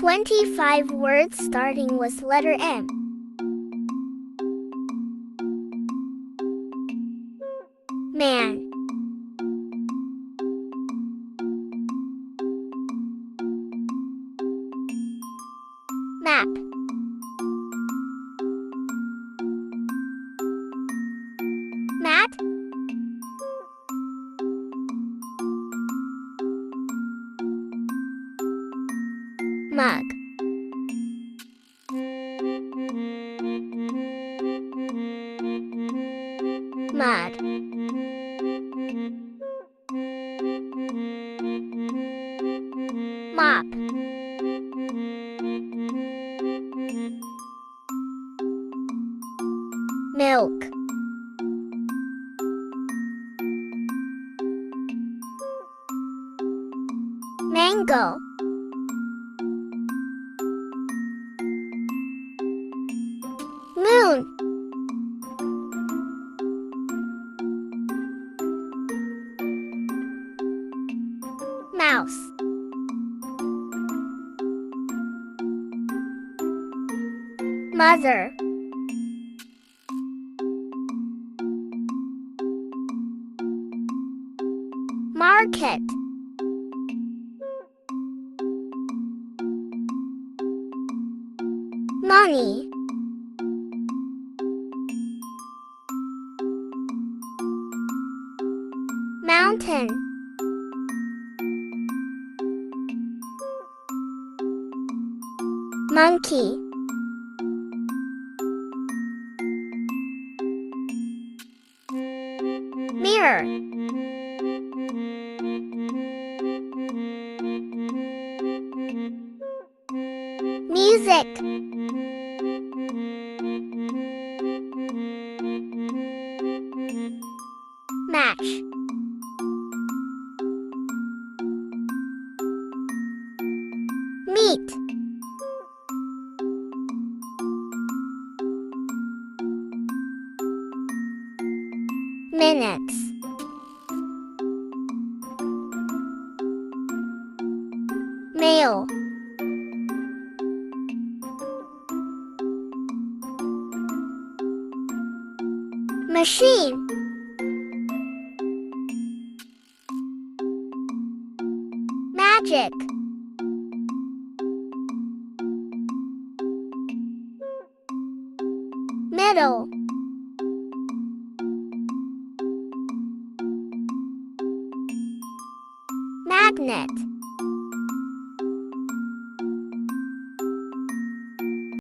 25 words starting with letter M. Man. Map. Mat. Mug. Mud. Mop. Milk. Mango. Moon. Mouse. Mother. Market. Money. Mountain. Monkey. Mirror. Music. Match. Meat. Minutes. Mail. Machine. Magic. Middle. Magnet.